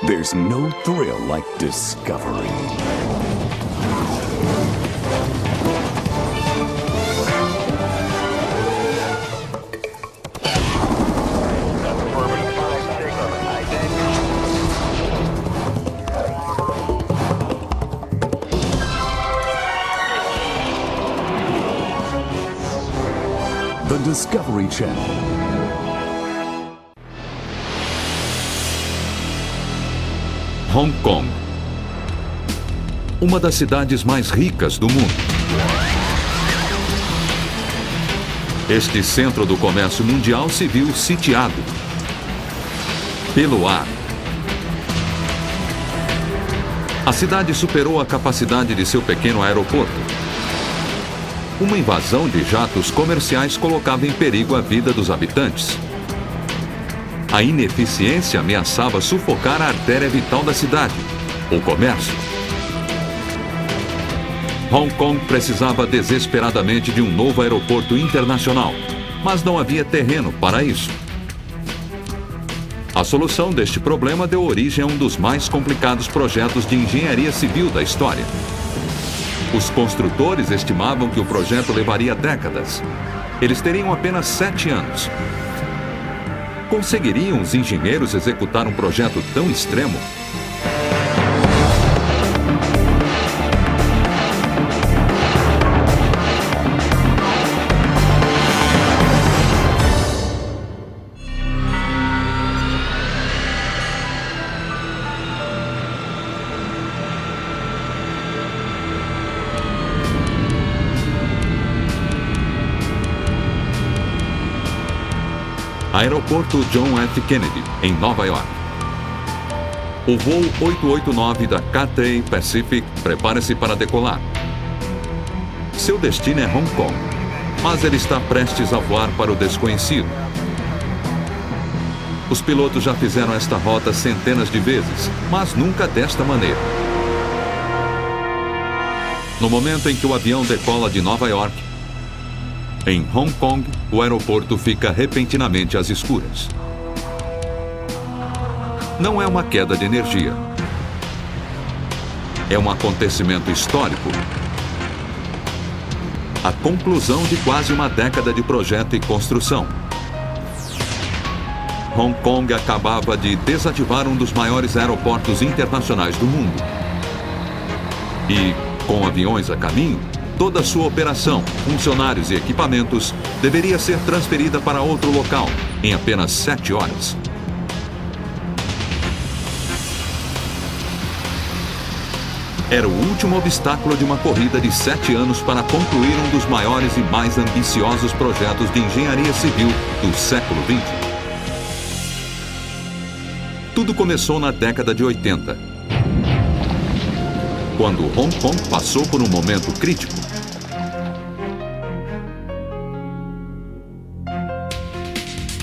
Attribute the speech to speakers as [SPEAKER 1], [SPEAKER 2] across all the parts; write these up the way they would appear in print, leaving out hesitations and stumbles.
[SPEAKER 1] There's no thrill like discovery. The Discovery Channel.
[SPEAKER 2] Hong Kong, uma das cidades mais ricas do mundo. Este centro do comércio mundial se viu sitiado pelo ar. A cidade superou a capacidade de seu pequeno aeroporto. Uma invasão de jatos comerciais colocava em perigo a vida dos habitantes. A ineficiência ameaçava sufocar a artéria vital da cidade, o comércio. Hong Kong precisava desesperadamente de um novo aeroporto internacional, mas não havia terreno para isso. A solução deste problema deu origem a um dos mais complicados projetos de engenharia civil da história. Os construtores estimavam que o projeto levaria décadas. Eles teriam apenas 7 anos. Conseguiriam os engenheiros executar um projeto tão extremo? Aeroporto John F. Kennedy, em Nova York. O voo 889 da Cathay Pacific prepara-se para decolar. Seu destino é Hong Kong, mas ele está prestes a voar para o desconhecido. Os pilotos já fizeram esta rota centenas de vezes, mas nunca desta maneira. No momento em que o avião decola de Nova York, em Hong Kong, o aeroporto fica repentinamente às escuras. Não é uma queda de energia. É um acontecimento histórico. A conclusão de quase uma década de projeto e construção. Hong Kong acabava de desativar um dos maiores aeroportos internacionais do mundo. E, com aviões a caminho, toda a sua operação, funcionários e equipamentos deveria ser transferida para outro local em apenas 7 horas. Era o último obstáculo de uma corrida de 7 anos para concluir um dos maiores e mais ambiciosos projetos de engenharia civil do século XX. Tudo começou na década de 80, quando Hong Kong passou por um momento crítico.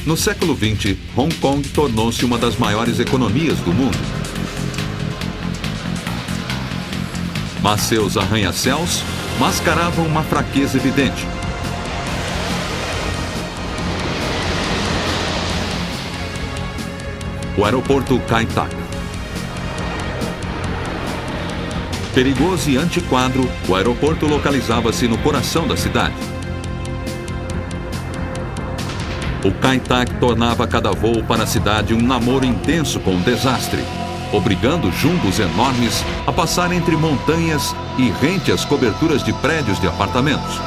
[SPEAKER 2] No século XX, Hong Kong tornou-se uma das maiores economias do mundo. Mas seus arranha-céus mascaravam uma fraqueza evidente. O aeroporto Kai Tak. Perigoso e antiquado, o aeroporto localizava-se no coração da cidade. O Kai Tak tornava cada voo para a cidade um namoro intenso com o desastre, obrigando jumbos enormes a passar entre montanhas e rentes coberturas de prédios de apartamentos.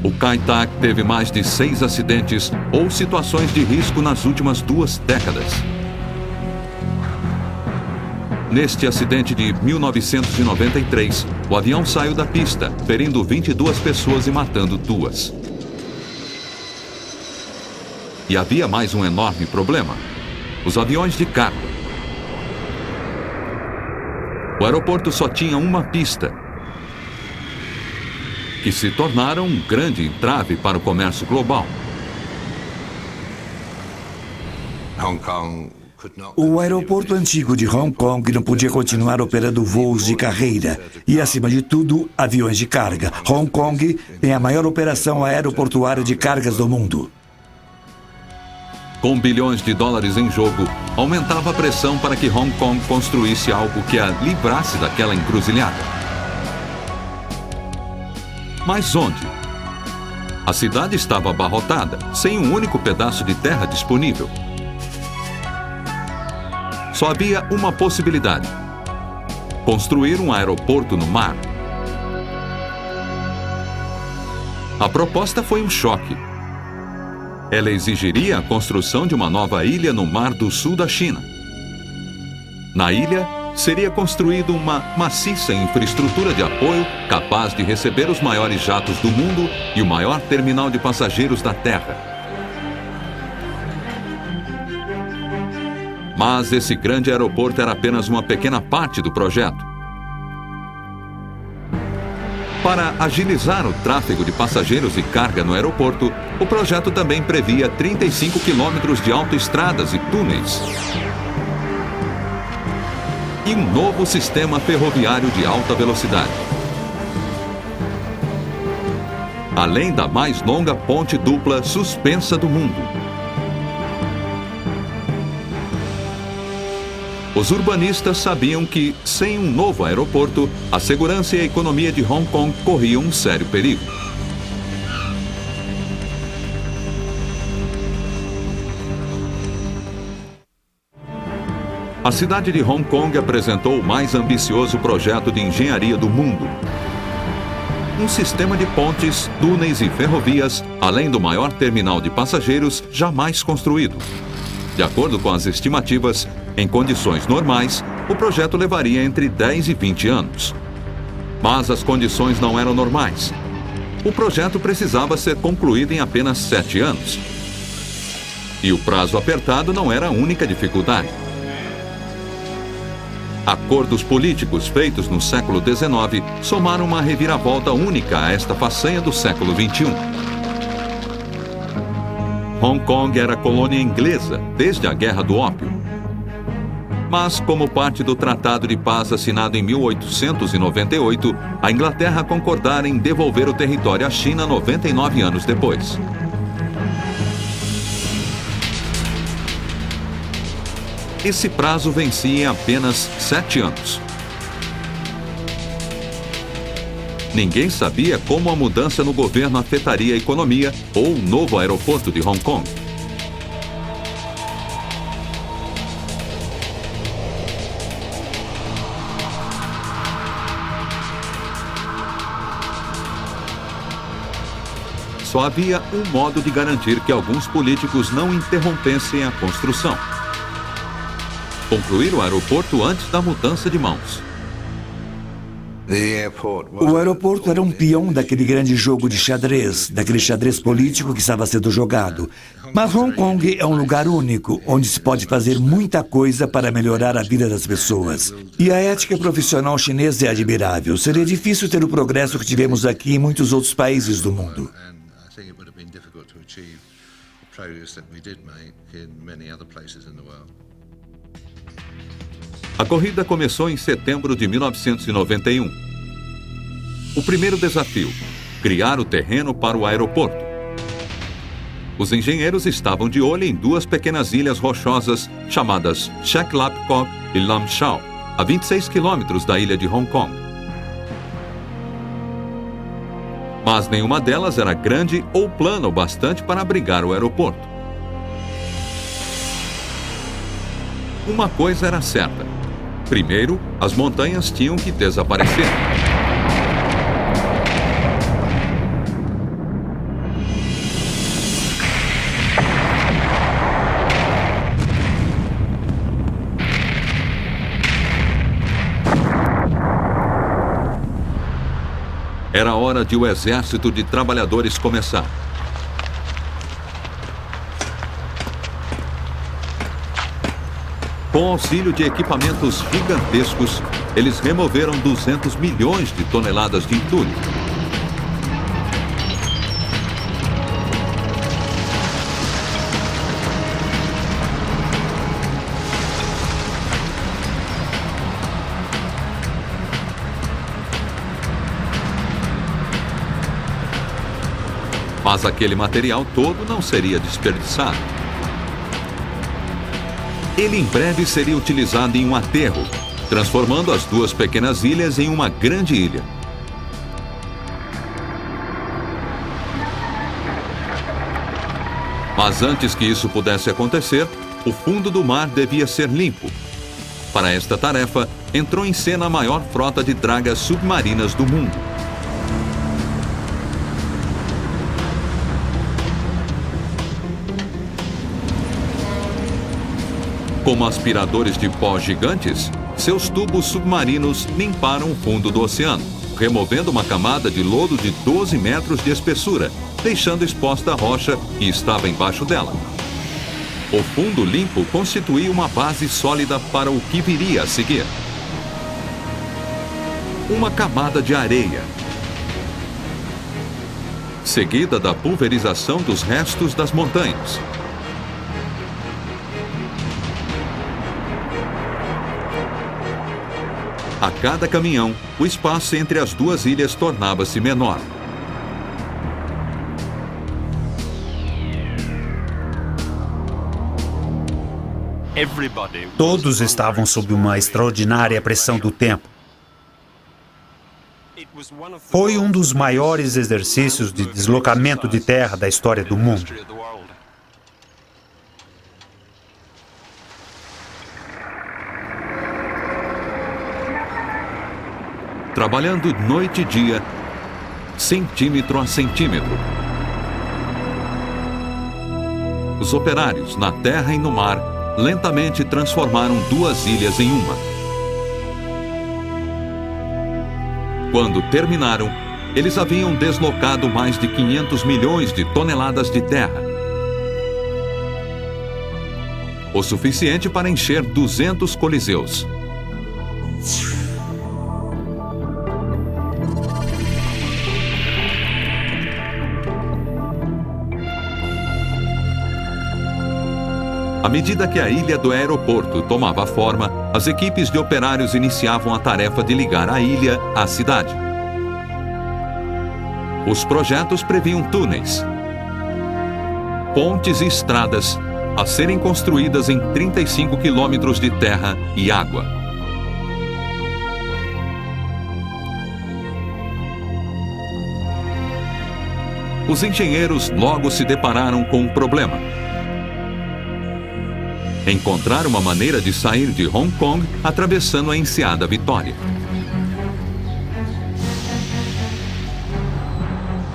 [SPEAKER 2] O Kai Tak teve mais de 6 acidentes ou situações de risco nas últimas 2 décadas. Neste acidente de 1993, o avião saiu da pista, ferindo 22 pessoas e matando 2. E havia mais um enorme problema: os aviões de carga. O aeroporto só tinha uma pista, que se tornaram um grande entrave para o comércio global.
[SPEAKER 3] Hong Kong O aeroporto antigo de Hong Kong não podia continuar operando voos de carreira e, acima de tudo, aviões de carga. Hong Kong tem a maior operação aeroportuária de cargas do mundo.
[SPEAKER 2] Com bilhões de dólares em jogo, aumentava a pressão para que Hong Kong construísse algo que a livrasse daquela encruzilhada. Mas onde? A cidade estava abarrotada, sem um único pedaço de terra disponível. Só havia uma possibilidade: construir um aeroporto no mar. A proposta foi um choque. Ela exigiria a construção de uma nova ilha no mar do sul da China. Na ilha, seria construída uma maciça infraestrutura de apoio capaz de receber os maiores jatos do mundo e o maior terminal de passageiros da Terra. Mas esse grande aeroporto era apenas uma pequena parte do projeto. Para agilizar o tráfego de passageiros e carga no aeroporto, o projeto também previa 35 quilômetros de autoestradas e túneis e um novo sistema ferroviário de alta velocidade, além da mais longa ponte dupla suspensa do mundo. Os urbanistas sabiam que, sem um novo aeroporto, a segurança e a economia de Hong Kong corriam um sério perigo. A cidade de Hong Kong apresentou o mais ambicioso projeto de engenharia do mundo. Um sistema de pontes, túneis e ferrovias, além do maior terminal de passageiros jamais construído. De acordo com as estimativas, em condições normais, o projeto levaria entre 10 e 20 anos. Mas as condições não eram normais. O projeto precisava ser concluído em apenas 7 anos. E o prazo apertado não era a única dificuldade. Acordos políticos feitos no século XIX somaram uma reviravolta única a esta façanha do século XXI. Hong Kong era colônia inglesa desde a Guerra do Ópio. Mas, como parte do Tratado de Paz assinado em 1898, a Inglaterra concordara em devolver o território à China 99 anos depois. Esse prazo vencia em apenas 7 anos. Ninguém sabia como a mudança no governo afetaria a economia ou o novo aeroporto de Hong Kong. Só havia um modo de garantir que alguns políticos não interrompessem a construção: concluir o aeroporto antes da mudança de mãos.
[SPEAKER 3] O aeroporto era um peão daquele grande jogo de xadrez, daquele xadrez político que estava sendo jogado. Mas Hong Kong é um lugar único, onde se pode fazer muita coisa para melhorar a vida das pessoas. E a ética profissional chinesa é admirável. Seria difícil ter o progresso que tivemos aqui em muitos outros países do mundo.
[SPEAKER 2] A corrida começou em setembro de 1991. O primeiro desafio: criar o terreno para o aeroporto. Os engenheiros estavam de olho em duas pequenas ilhas rochosas chamadas Shek Lap Kok e Lam Chau, a 26 quilômetros da ilha de Hong Kong. Mas nenhuma delas era grande ou plana o bastante para abrigar o aeroporto. Uma coisa era certa: primeiro, as montanhas tinham que desaparecer. Era hora de o exército de trabalhadores começar. Com auxílio de equipamentos gigantescos, eles removeram 200 milhões de toneladas de entulho. Mas aquele material todo não seria desperdiçado. Ele em breve seria utilizado em um aterro, transformando as duas pequenas ilhas em uma grande ilha. Mas antes que isso pudesse acontecer, o fundo do mar devia ser limpo. Para esta tarefa, entrou em cena a maior frota de dragas submarinas do mundo. Como aspiradores de pó gigantes, seus tubos submarinos limparam o fundo do oceano, removendo uma camada de lodo de 12 metros de espessura, deixando exposta a rocha que estava embaixo dela. O fundo limpo constituía uma base sólida para o que viria a seguir. Uma camada de areia, seguida da pulverização dos restos das montanhas. A cada caminhão, o espaço entre as duas ilhas tornava-se menor.
[SPEAKER 4] Todos estavam sob uma extraordinária pressão do tempo. Foi um dos maiores exercícios de deslocamento de terra da história do mundo.
[SPEAKER 2] Trabalhando noite e dia, centímetro a centímetro. Os operários, na terra e no mar, lentamente transformaram duas ilhas em uma. Quando terminaram, eles haviam deslocado mais de 500 milhões de toneladas de terra. O suficiente para encher 200 coliseus. À medida que a ilha do aeroporto tomava forma, as equipes de operários iniciavam a tarefa de ligar a ilha à cidade. Os projetos previam túneis, pontes e estradas a serem construídas em 35 quilômetros de terra e água. Os engenheiros logo se depararam com um problema: encontrar uma maneira de sair de Hong Kong atravessando a enseada Vitória.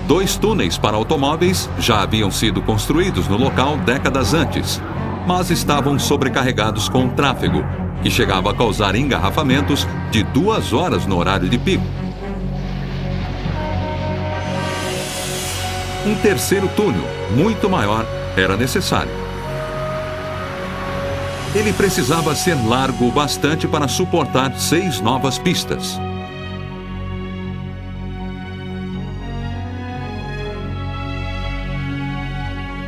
[SPEAKER 2] 2 túneis para automóveis já haviam sido construídos no local décadas antes, mas estavam sobrecarregados com o tráfego, que chegava a causar engarrafamentos de 2 horas no horário de pico. Um terceiro túnel, muito maior, era necessário. Ele precisava ser largo o bastante para suportar 6 novas pistas.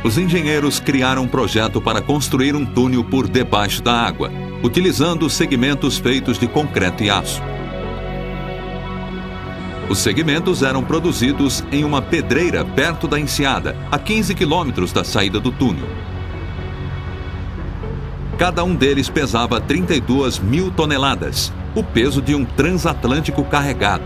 [SPEAKER 2] Os engenheiros criaram um projeto para construir um túnel por debaixo da água, utilizando segmentos feitos de concreto e aço. Os segmentos eram produzidos em uma pedreira perto da enseada, a 15 quilômetros da saída do túnel. Cada um deles pesava 32 mil toneladas, o peso de um transatlântico carregado.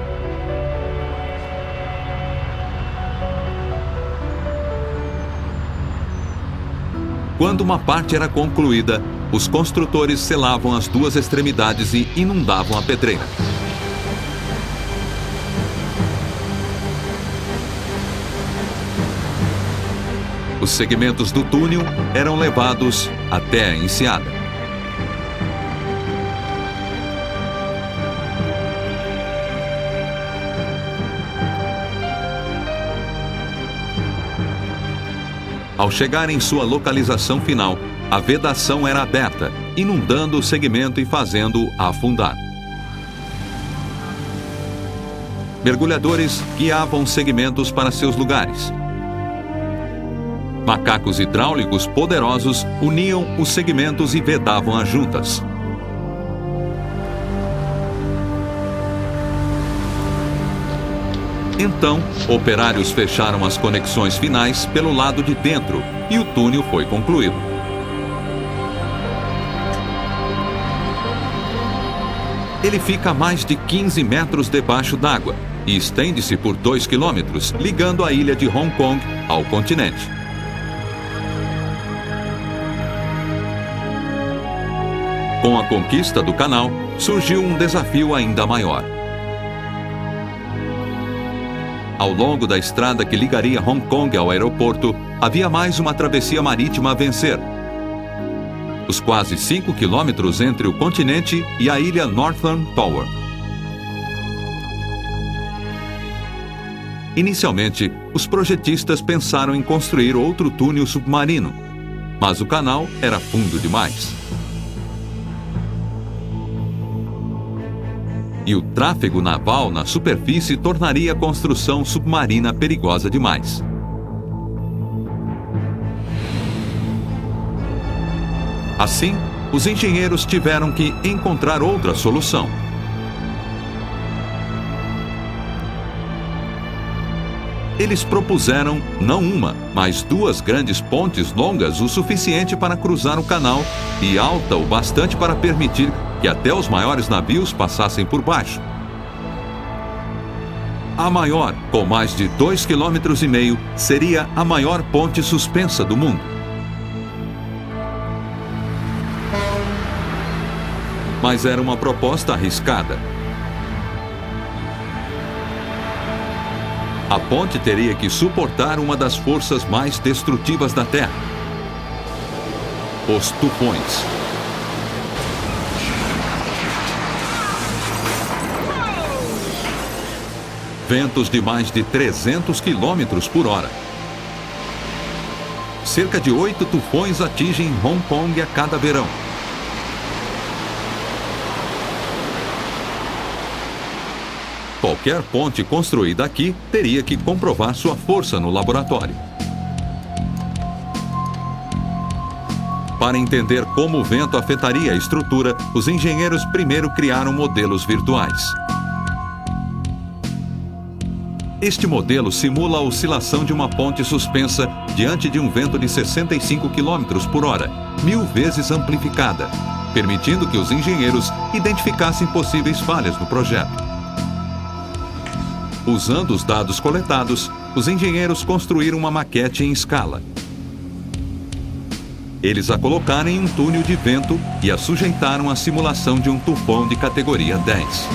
[SPEAKER 2] Quando uma parte era concluída, os construtores selavam as 2 extremidades e inundavam a pedreira. Os segmentos do túnel eram levados até a enseada. Ao chegar em sua localização final, a vedação era aberta, inundando o segmento e fazendo-o afundar. Mergulhadores guiavam os segmentos para seus lugares. Macacos hidráulicos poderosos uniam os segmentos e vedavam as juntas. Então, operários fecharam as conexões finais pelo lado de dentro e o túnel foi concluído. Ele fica a mais de 15 metros debaixo d'água e estende-se por 2 quilômetros, ligando a ilha de Hong Kong ao continente. Com a conquista do canal, surgiu um desafio ainda maior. Ao longo da estrada que ligaria Hong Kong ao aeroporto, havia mais uma travessia marítima a vencer. Os quase 5 quilômetros entre o continente e a ilha Northern Tower. Inicialmente, os projetistas pensaram em construir outro túnel submarino, mas o canal era fundo demais. E o tráfego naval na superfície tornaria a construção submarina perigosa demais. Assim, os engenheiros tiveram que encontrar outra solução. Eles propuseram não uma, mas 2 grandes pontes longas o suficiente para cruzar o canal e alta o bastante para permitir que até os maiores navios passassem por baixo. A maior, com mais de 2,5 km, seria a maior ponte suspensa do mundo. Mas era uma proposta arriscada. A ponte teria que suportar uma das forças mais destrutivas da Terra: os tufões. Ventos de mais de 300 km por hora. Cerca de 8 tufões atingem Hong Kong a cada verão. Qualquer ponte construída aqui teria que comprovar sua força no laboratório. Para entender como o vento afetaria a estrutura, os engenheiros primeiro criaram modelos virtuais. Este modelo simula a oscilação de uma ponte suspensa diante de um vento de 65 km por hora, 1000 vezes amplificada, permitindo que os engenheiros identificassem possíveis falhas no projeto. Usando os dados coletados, os engenheiros construíram uma maquete em escala. Eles a colocaram em um túnel de vento e a sujeitaram à simulação de um tufão de categoria 10.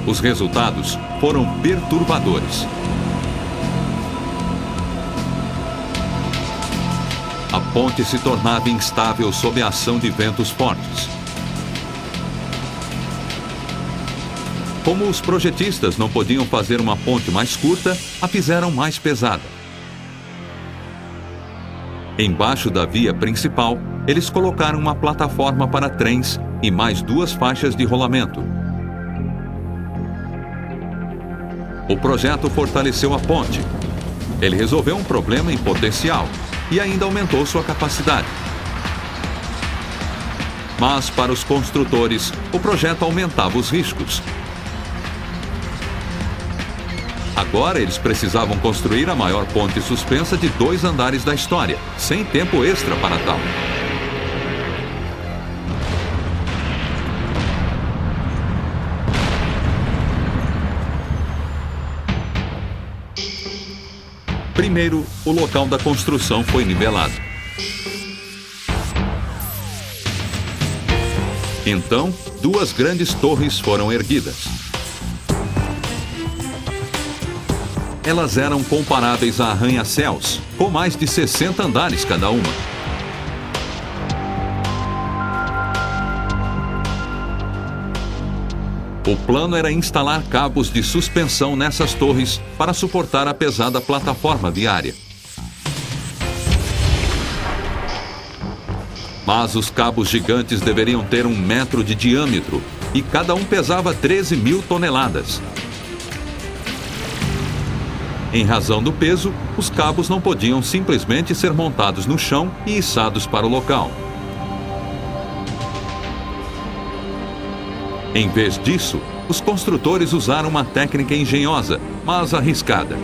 [SPEAKER 2] Os resultados foram perturbadores. A ponte se tornava instável sob a ação de ventos fortes. Como os projetistas não podiam fazer uma ponte mais curta, a fizeram mais pesada. Embaixo da via principal, eles colocaram uma plataforma para trens e mais 2 faixas de rolamento. O projeto fortaleceu a ponte. Ele resolveu um problema em potencial e ainda aumentou sua capacidade. Mas, para os construtores, o projeto aumentava os riscos. Agora eles precisavam construir a maior ponte suspensa de 2 andares da história, sem tempo extra para tal. Primeiro, o local da construção foi nivelado. Então, 2 grandes torres foram erguidas. Elas eram comparáveis a arranha-céus, com mais de 60 andares cada uma. O plano era instalar cabos de suspensão nessas torres para suportar a pesada plataforma viária. Mas os cabos gigantes deveriam ter 1 metro de diâmetro e cada um pesava 13.000 toneladas. Em razão do peso, os cabos não podiam simplesmente ser montados no chão e içados para o local. Em vez disso, Os construtores usaram uma técnica engenhosa, mas arriscada.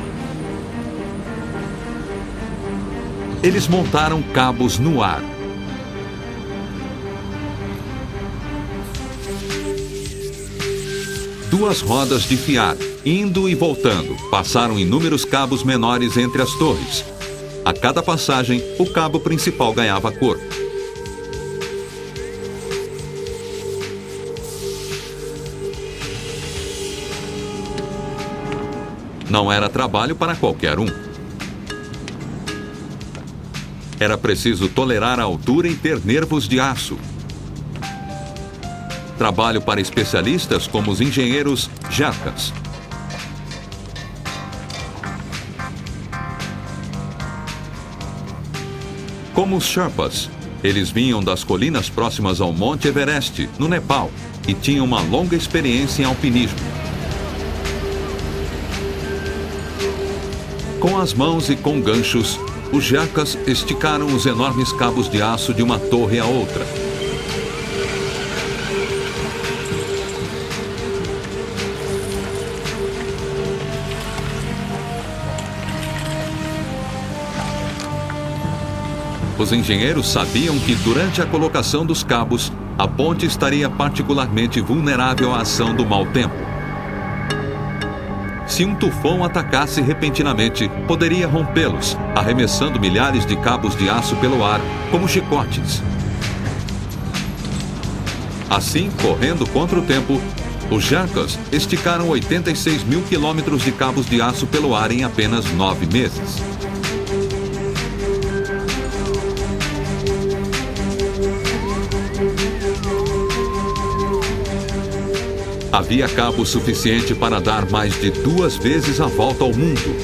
[SPEAKER 2] Eles montaram cabos no ar. Duas rodas de fiar, indo e voltando, passaram inúmeros cabos menores entre as torres. A cada passagem, o cabo principal ganhava corpo. Não era trabalho para qualquer um. Era preciso tolerar a altura e ter nervos de aço. Trabalho para especialistas como os engenheiros Jerkas. Como os Sherpas, eles vinham das colinas próximas ao Monte Everest, no Nepal, e tinham uma longa experiência em alpinismo. Com as mãos e com ganchos, os Jerkas esticaram os enormes cabos de aço de uma torre à outra. Os engenheiros sabiam que durante a colocação dos cabos, a ponte estaria particularmente vulnerável à ação do mau tempo. Se um tufão atacasse repentinamente, poderia rompê-los, arremessando milhares de cabos de aço pelo ar, como chicotes. Assim, correndo contra o tempo, os Jerkas esticaram 86 mil quilômetros de cabos de aço pelo ar em apenas 9 meses. Havia cabo suficiente para dar mais de 2 vezes a volta ao mundo.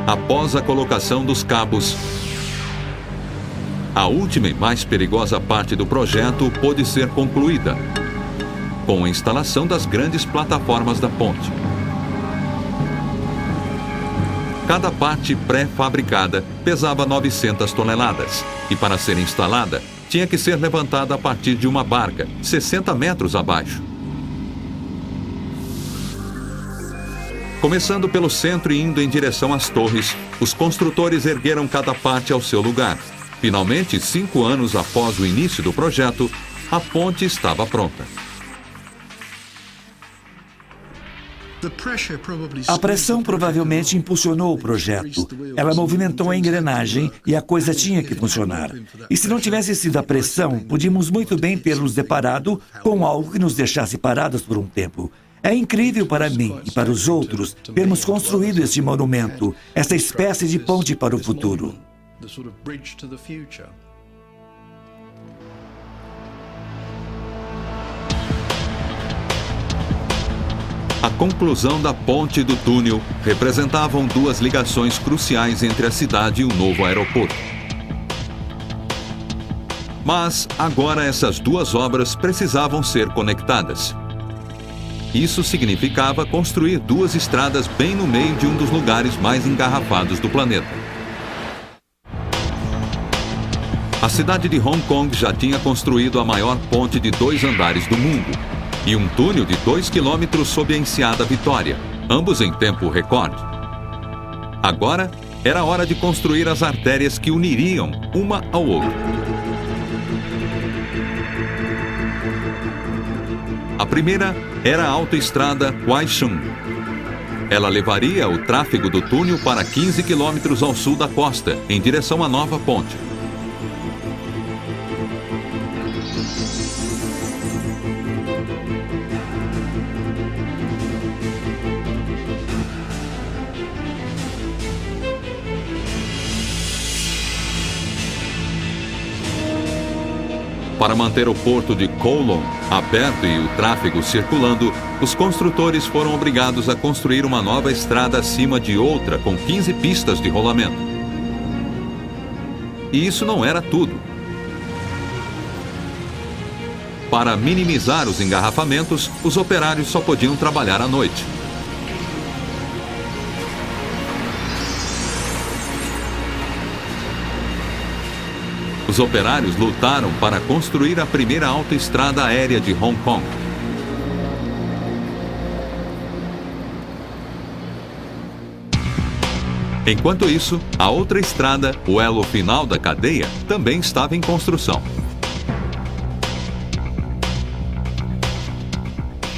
[SPEAKER 2] Após a colocação dos cabos, a última e mais perigosa parte do projeto pôde ser concluída, com a instalação das grandes plataformas da ponte. Cada parte pré-fabricada pesava 900 toneladas e, para ser instalada, tinha que ser levantada a partir de uma barca, 60 metros abaixo. Começando pelo centro e indo em direção às torres, os construtores ergueram cada parte ao seu lugar. Finalmente, 5 anos após o início do projeto, a ponte estava pronta.
[SPEAKER 3] A pressão provavelmente impulsionou o projeto. Ela movimentou a engrenagem e a coisa tinha que funcionar. E se não tivesse sido a pressão, podíamos muito bem ter-nos deparado com algo que nos deixasse parados por um tempo. É incrível para mim e para os outros termos construído este monumento, essa espécie de ponte para o futuro.
[SPEAKER 2] A conclusão da ponte e do túnel representavam 2 ligações cruciais entre a cidade e o novo aeroporto. Mas agora essas 2 obras precisavam ser conectadas. Isso significava construir 2 estradas bem no meio de um dos lugares mais engarrafados do planeta. A cidade de Hong Kong já tinha construído a maior ponte de 2 andares do mundo e um túnel de 2 quilômetros sob a enseada Vitória, ambos em tempo recorde. Agora era hora de construir as artérias que uniriam uma ao outro. A primeira era a autoestrada Kaohsiung. Ela levaria o tráfego do túnel para 15 quilômetros ao sul da costa, em direção à nova ponte. Para manter o porto de Kowloon aberto e o tráfego circulando, os construtores foram obrigados a construir uma nova estrada acima de outra com 15 pistas de rolamento. E isso não era tudo. Para minimizar os engarrafamentos, os operários só podiam trabalhar à noite. Os Os operários lutaram para construir a primeira autoestrada aérea de Hong Kong. Enquanto isso, a outra estrada, o elo final da cadeia, também estava em construção.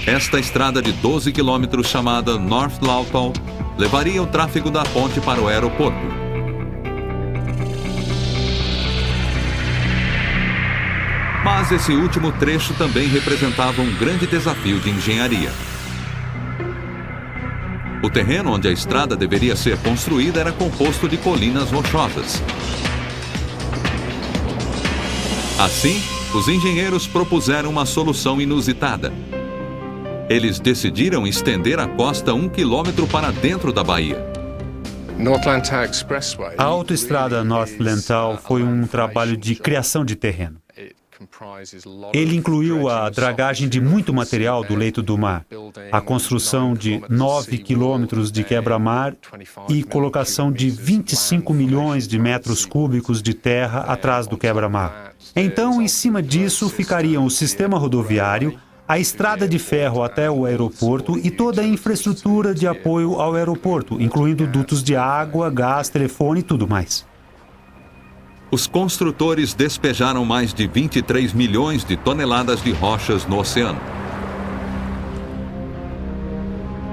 [SPEAKER 2] Esta estrada de 12 quilômetros, chamada North Lautow, levaria o tráfego da ponte para o aeroporto. Mas esse último trecho também representava um grande desafio de engenharia. O terreno onde a estrada deveria ser construída era composto de colinas rochosas. Assim, os engenheiros propuseram uma solução inusitada. Eles decidiram estender a costa 1 quilômetro para dentro da baía.
[SPEAKER 4] A autoestrada North Lantau foi um trabalho de criação de terreno. Ele incluiu a dragagem de muito material do leito do mar, a construção de 9 quilômetros de quebra-mar e colocação de 25 milhões de metros cúbicos de terra atrás do quebra-mar. Então, em cima disso, ficariam o sistema rodoviário, a estrada de ferro até o aeroporto e toda a infraestrutura de apoio ao aeroporto, incluindo dutos de água, gás, telefone e tudo mais.
[SPEAKER 2] Os construtores despejaram mais de 23 milhões de toneladas de rochas no oceano.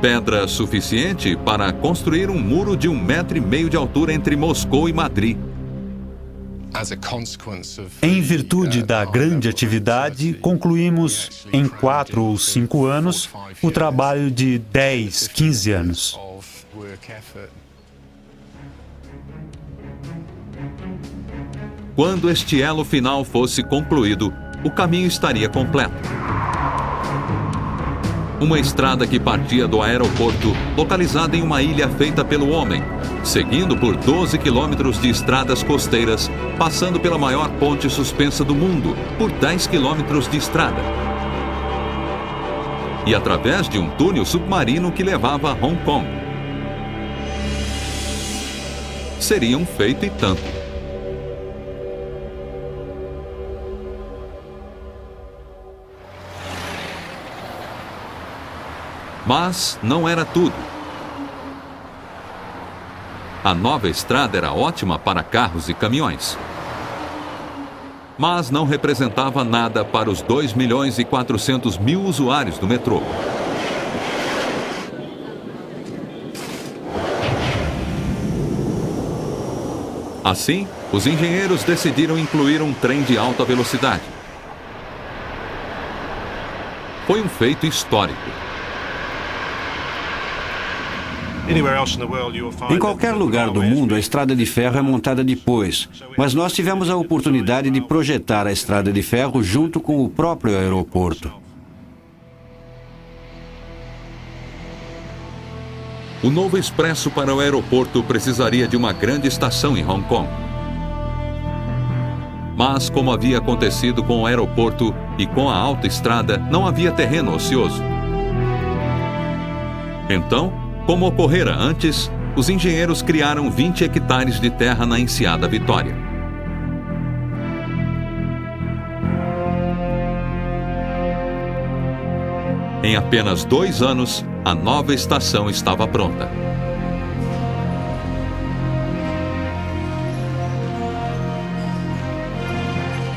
[SPEAKER 2] Pedra suficiente para construir um muro de 1,5 metro de altura entre Moscou e Madrid.
[SPEAKER 4] Em virtude da grande atividade, concluímos em 4 ou 5 anos o trabalho de 10, 15 anos.
[SPEAKER 2] Quando este elo final fosse concluído, o caminho estaria completo. Uma estrada que partia do aeroporto, localizada em uma ilha feita pelo homem, seguindo por 12 quilômetros de estradas costeiras, passando pela maior ponte suspensa do mundo, por 10 quilômetros de estrada. E através de um túnel submarino que levava a Hong Kong. Seria um feito e tanto. Mas não era tudo. A nova estrada era ótima para carros e caminhões. Mas não representava nada para os 2.400.000 usuários do metrô. Assim, os engenheiros decidiram incluir um trem de alta velocidade. Foi um feito histórico.
[SPEAKER 5] Em qualquer lugar do mundo, a estrada de ferro é montada depois, mas nós tivemos a oportunidade de projetar a estrada de ferro junto com o próprio aeroporto.
[SPEAKER 2] O novo expresso para o aeroporto precisaria de uma grande estação em Hong Kong. Mas, como havia acontecido com o aeroporto e com a autoestrada, não havia terreno ocioso. Então, como ocorrera antes, os engenheiros criaram 20 hectares de terra na Enseada Vitória. Em apenas 2 anos, a nova estação estava pronta.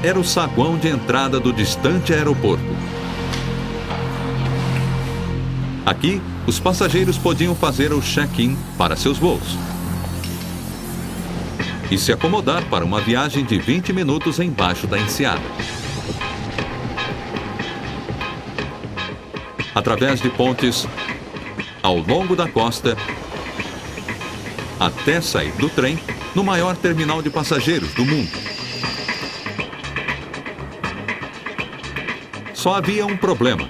[SPEAKER 2] Era o saguão de entrada do distante aeroporto. Aqui, os passageiros podiam fazer o check-in para seus voos e se acomodar para uma viagem de 20 minutos embaixo da Enseada. Através de pontes, ao longo da costa, até sair do trem no maior terminal de passageiros do mundo. Só havia um problema.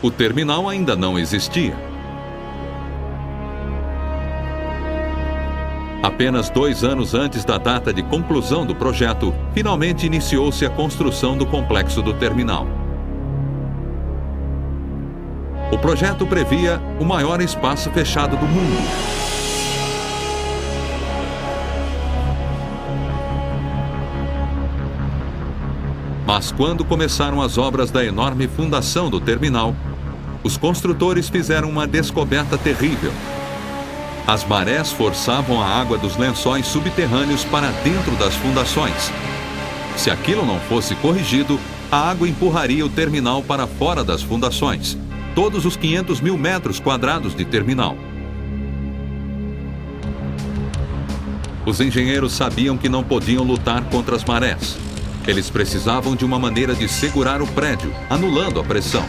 [SPEAKER 2] O terminal ainda não existia. Apenas 2 anos antes da data de conclusão do projeto, finalmente iniciou-se a construção do complexo do terminal. O projeto previa o maior espaço fechado do mundo. Mas quando começaram as obras da enorme fundação do terminal, os construtores fizeram uma descoberta terrível. As marés forçavam a água dos lençóis subterrâneos para dentro das fundações. Se aquilo não fosse corrigido, a água empurraria o terminal para fora das fundações, todos os 500 mil metros quadrados de terminal. Os engenheiros sabiam que não podiam lutar contra as marés. Eles precisavam de uma maneira de segurar o prédio, anulando a pressão.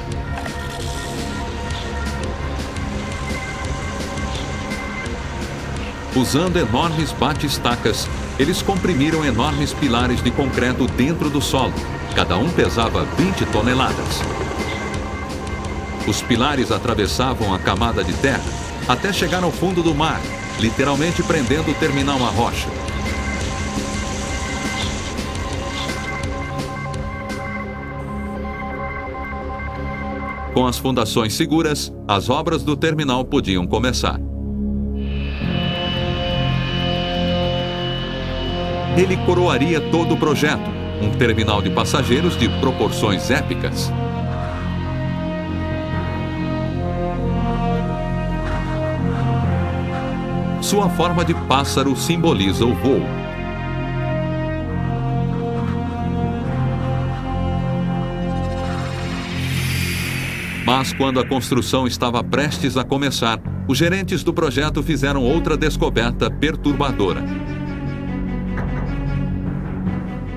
[SPEAKER 2] Usando enormes bate-estacas, eles comprimiram enormes pilares de concreto dentro do solo. Cada um pesava 20 toneladas. Os pilares atravessavam a camada de terra até chegar ao fundo do mar, literalmente prendendo o terminal à rocha. Com as fundações seguras, as obras do terminal podiam começar. Ele coroaria todo o projeto, um terminal de passageiros de proporções épicas. Sua forma de pássaro simboliza o voo. Mas quando a construção estava prestes a começar, os gerentes do projeto fizeram outra descoberta perturbadora.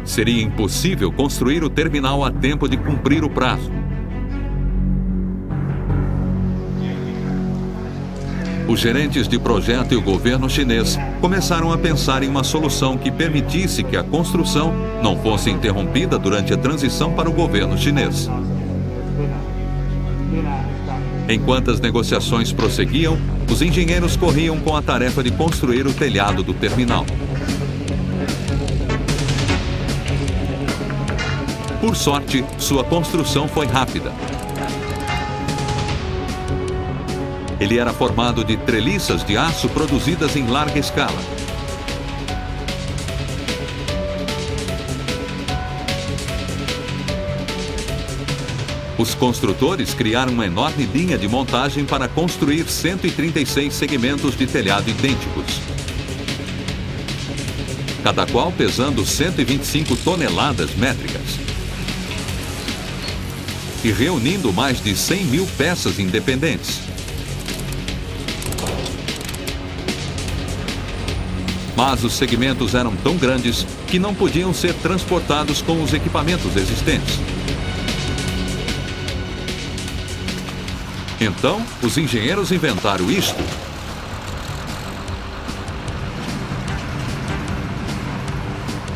[SPEAKER 2] Seria impossível construir o terminal a tempo de cumprir o prazo. Os gerentes de projeto e o governo chinês começaram a pensar em uma solução que permitisse que a construção não fosse interrompida durante a transição para o governo chinês. Enquanto as negociações prosseguiam, os engenheiros corriam com a tarefa de construir o telhado do terminal. Por sorte, sua construção foi rápida. Ele era formado de treliças de aço produzidas em larga escala. Os construtores criaram uma enorme linha de montagem para construir 136 segmentos de telhado idênticos, cada qual pesando 125 toneladas métricas, e reunindo mais de 100 mil peças independentes. Mas os segmentos eram tão grandes que não podiam ser transportados com os equipamentos existentes. Então, os engenheiros inventaram isto.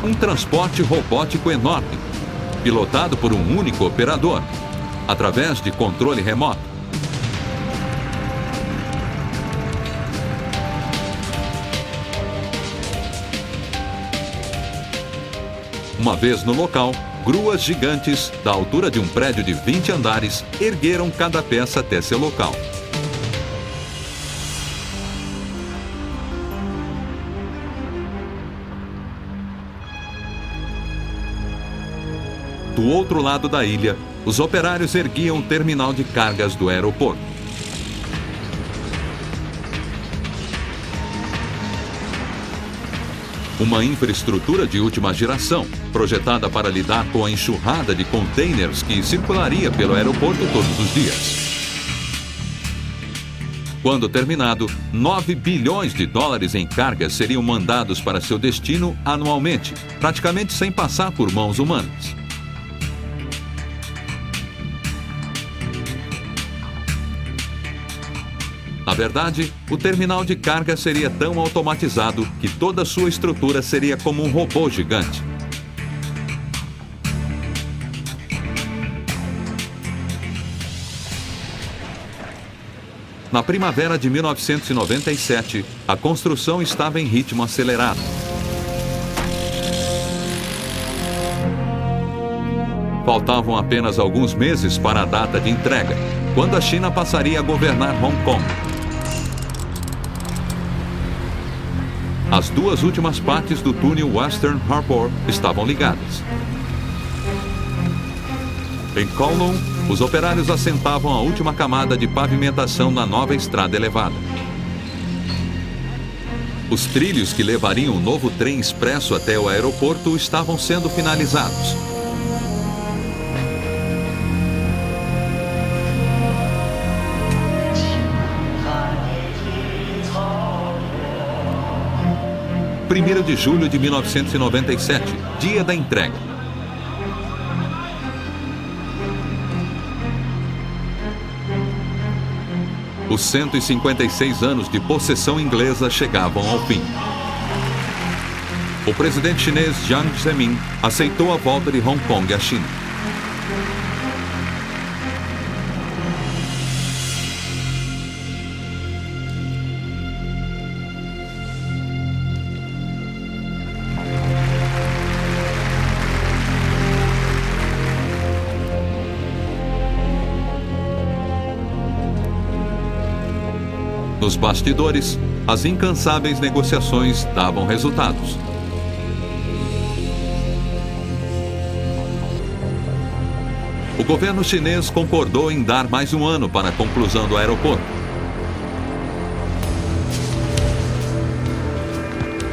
[SPEAKER 2] Um transporte robótico enorme, pilotado por um único operador, através de controle remoto. Uma vez no local, gruas gigantes, da altura de um prédio de 20 andares, ergueram cada peça até seu local. Do outro lado da ilha, os operários erguiam o terminal de cargas do aeroporto. Uma infraestrutura de última geração, projetada para lidar com a enxurrada de containers que circularia pelo aeroporto todos os dias. Quando terminado, 9 bilhões de dólares em cargas seriam mandados para seu destino anualmente, praticamente sem passar por mãos humanas. Na verdade, o terminal de carga seria tão automatizado que toda sua estrutura seria como um robô gigante. Na primavera de 1997, a construção estava em ritmo acelerado. Faltavam apenas alguns meses para a data de entrega, quando a China passaria a governar Hong Kong. As duas últimas partes do túnel Western Harbour estavam ligadas. Em Kowloon, os operários assentavam a última camada de pavimentação na nova estrada elevada. Os trilhos que levariam o novo trem expresso até o aeroporto estavam sendo finalizados. Primeiro de julho de 1997, dia da entrega. Os 156 anos de possessão inglesa chegavam ao fim. O presidente chinês Jiang Zemin aceitou a volta de Hong Kong à China. Nos bastidores, as incansáveis negociações davam resultados. O governo chinês concordou em dar mais um ano para a conclusão do aeroporto.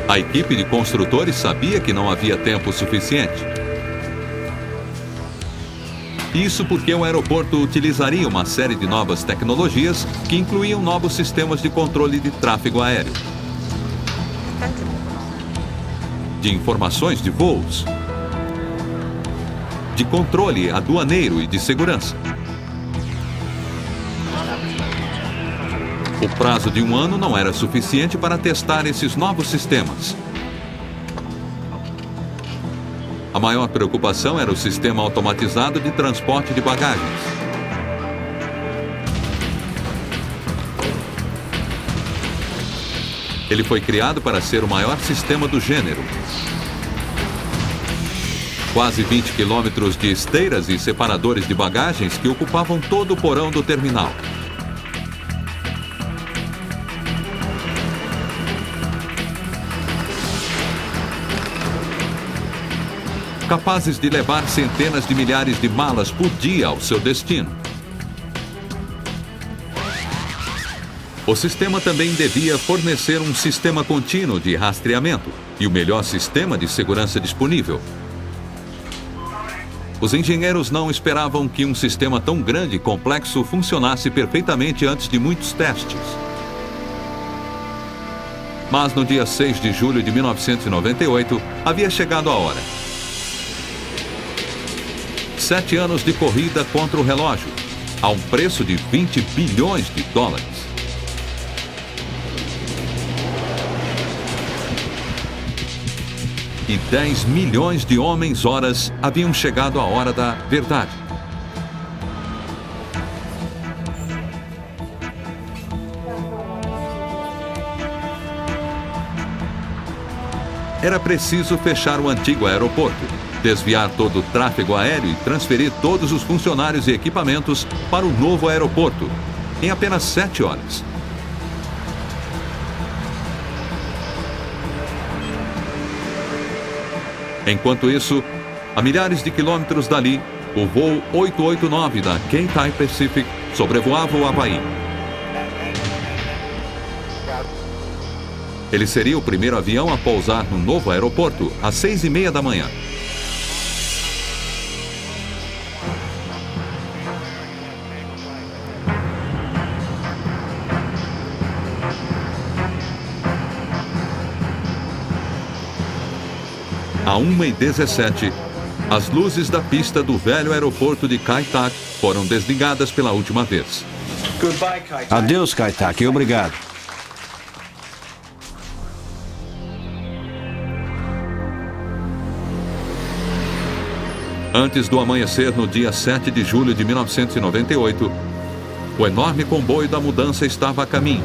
[SPEAKER 2] A equipe de construtores sabia que não havia tempo suficiente. Isso porque o aeroporto utilizaria uma série de novas tecnologias que incluíam novos sistemas de controle de tráfego aéreo, de informações de voos, de controle aduaneiro e de segurança. O prazo de um ano não era suficiente para testar esses novos sistemas. A maior preocupação era o sistema automatizado de transporte de bagagens. Ele foi criado para ser o maior sistema do gênero. Quase 20 quilômetros de esteiras e separadores de bagagens que ocupavam todo o porão do terminal. Capazes de levar centenas de milhares de malas por dia ao seu destino. O sistema também devia fornecer um sistema contínuo de rastreamento e o melhor sistema de segurança disponível. Os engenheiros não esperavam que um sistema tão grande e complexo funcionasse perfeitamente antes de muitos testes. Mas no dia 6 de julho de 1998, havia chegado a hora. 7 anos de corrida contra o relógio, a um preço de 20 bilhões de dólares. E 10 milhões de homens-horas haviam chegado à hora da verdade. Era preciso fechar o antigo aeroporto, desviar todo o tráfego aéreo e transferir todos os funcionários e equipamentos para o novo aeroporto, em apenas 7 horas. Enquanto isso, a milhares de quilômetros dali, o voo 889 da Cathay Pacific sobrevoava o Havaí. Ele seria o primeiro avião a pousar no novo aeroporto às 6h30 da manhã. À 1h17, as luzes da pista do velho aeroporto de Kai Tak foram desligadas pela última vez.
[SPEAKER 5] Adeus, Kai Tak. Obrigado.
[SPEAKER 2] Antes do amanhecer no dia 7 de julho de 1998, o enorme comboio da mudança estava a caminho.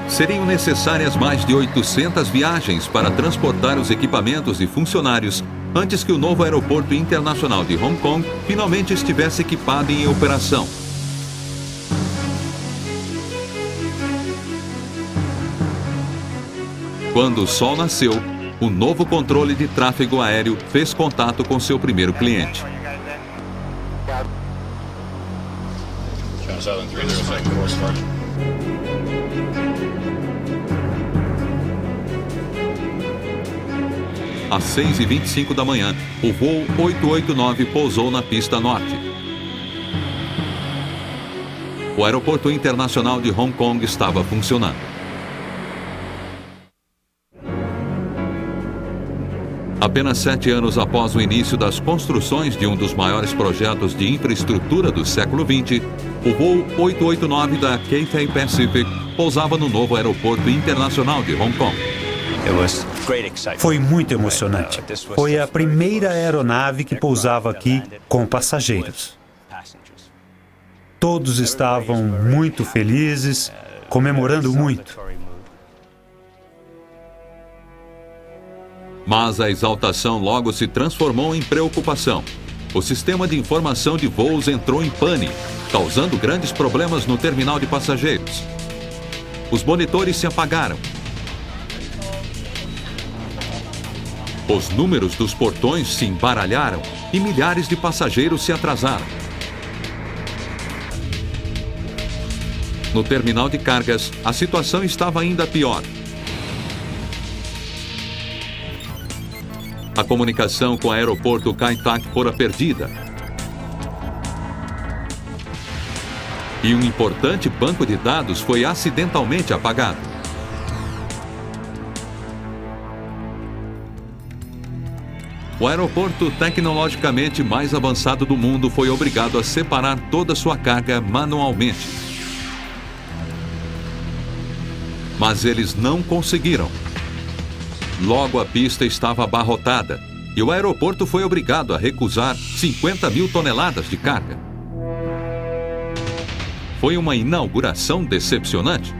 [SPEAKER 2] Seriam necessárias mais de 800 viagens para transportar os equipamentos e funcionários antes que o novo aeroporto internacional de Hong Kong finalmente estivesse equipado e em operação. Quando o sol nasceu, o novo controle de tráfego aéreo fez contato com seu primeiro cliente. Às 6h25 da manhã, o voo 889 pousou na pista norte. O aeroporto internacional de Hong Kong estava funcionando. Apenas 7 anos após o início das construções de um dos maiores projetos de infraestrutura do século XX, o voo 889 da Cathay Pacific pousava no novo aeroporto internacional de Hong Kong.
[SPEAKER 4] Foi muito emocionante. Foi a primeira aeronave que pousava aqui com passageiros. Todos estavam muito felizes, comemorando muito.
[SPEAKER 2] Mas a exaltação logo se transformou em preocupação. O sistema de informação de voos entrou em pane, causando grandes problemas no terminal de passageiros. Os monitores se apagaram. Os números dos portões se embaralharam e milhares de passageiros se atrasaram. No terminal de cargas, a situação estava ainda pior. A comunicação com o aeroporto Kai Tak fora perdida. E um importante banco de dados foi acidentalmente apagado. O aeroporto tecnologicamente mais avançado do mundo foi obrigado a separar toda sua carga manualmente. Mas eles não conseguiram. Logo a pista estava abarrotada e o aeroporto foi obrigado a recusar 50 mil toneladas de carga. Foi uma inauguração decepcionante.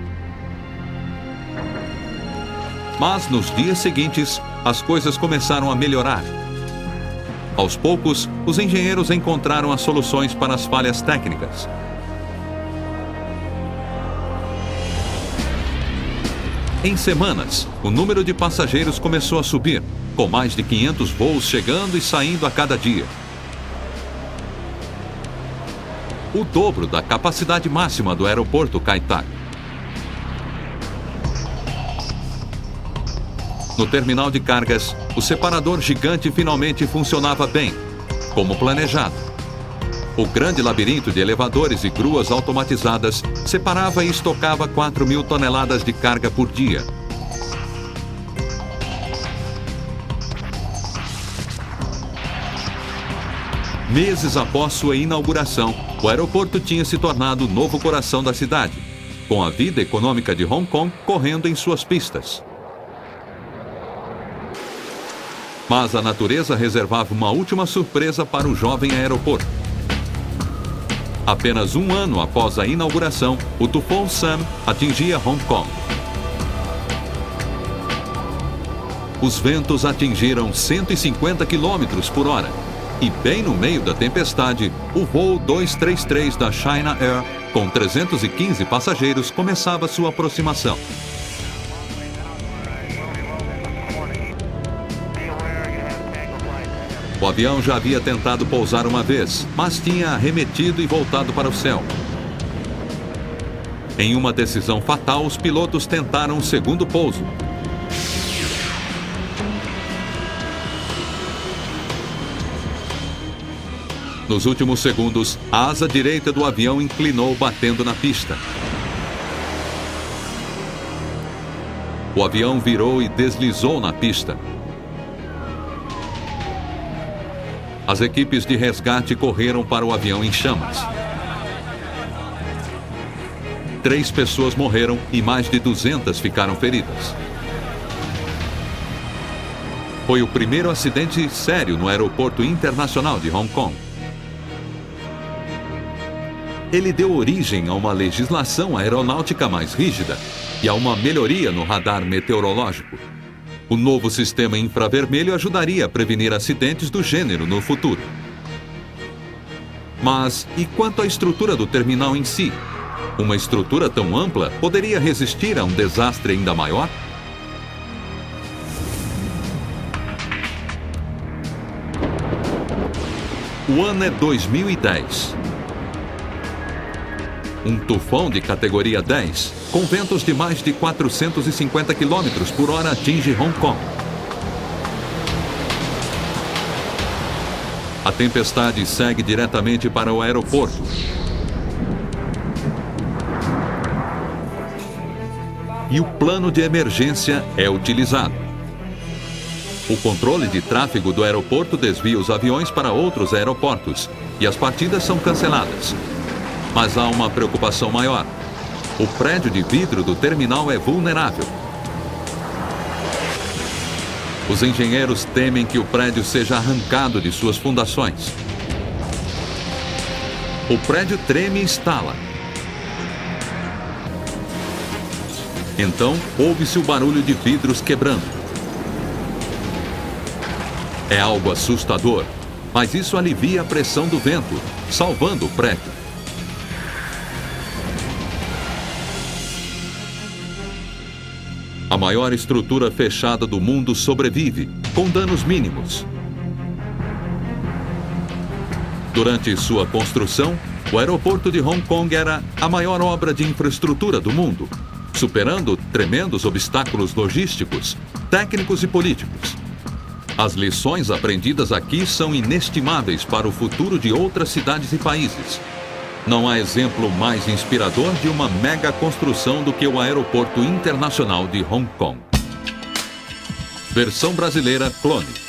[SPEAKER 2] Mas nos dias seguintes, as coisas começaram a melhorar. Aos poucos, os engenheiros encontraram as soluções para as falhas técnicas. Em semanas, o número de passageiros começou a subir, com mais de 500 voos chegando e saindo a cada dia. O dobro da capacidade máxima do aeroporto Kai Tak. No terminal de cargas, o separador gigante finalmente funcionava bem, como planejado. O grande labirinto de elevadores e gruas automatizadas separava e estocava 4 mil toneladas de carga por dia. Meses após sua inauguração, o aeroporto tinha se tornado o novo coração da cidade, com a vida econômica de Hong Kong correndo em suas pistas. Mas a natureza reservava uma última surpresa para o jovem aeroporto. Apenas um ano após a inauguração, o tufão Sam atingia Hong Kong. Os ventos atingiram 150 km por hora. E bem no meio da tempestade, o voo 233 da China Air, com 315 passageiros, começava sua aproximação. O avião já havia tentado pousar uma vez, mas tinha arremetido e voltado para o céu. Em uma decisão fatal, os pilotos tentaram um segundo pouso. Nos últimos segundos, a asa direita do avião inclinou, batendo na pista. O avião virou e deslizou na pista. As equipes de resgate correram para o avião em chamas. 3 pessoas morreram e mais de 200 ficaram feridas. Foi o primeiro acidente sério no aeroporto internacional de Hong Kong. Ele deu origem a uma legislação aeronáutica mais rígida e a uma melhoria no radar meteorológico. O novo sistema infravermelho ajudaria a prevenir acidentes do gênero no futuro. Mas e quanto à estrutura do terminal em si? Uma estrutura tão ampla poderia resistir a um desastre ainda maior? O ano é 2010. Um tufão de categoria 10, com ventos de mais de 450 km por hora, atinge Hong Kong. A tempestade segue diretamente para o aeroporto. E o plano de emergência é utilizado. O controle de tráfego do aeroporto desvia os aviões para outros aeroportos e as partidas são canceladas. Mas há uma preocupação maior. O prédio de vidro do terminal é vulnerável. Os engenheiros temem que o prédio seja arrancado de suas fundações. O prédio treme e estala. Então, ouve-se o barulho de vidros quebrando. É algo assustador, mas isso alivia a pressão do vento, salvando o prédio. A maior estrutura fechada do mundo sobrevive, com danos mínimos. Durante sua construção, o aeroporto de Hong Kong era a maior obra de infraestrutura do mundo, superando tremendos obstáculos logísticos, técnicos e políticos. As lições aprendidas aqui são inestimáveis para o futuro de outras cidades e países. Não há exemplo mais inspirador de uma mega construção do que o Aeroporto Internacional de Hong Kong. Versão brasileira Clone.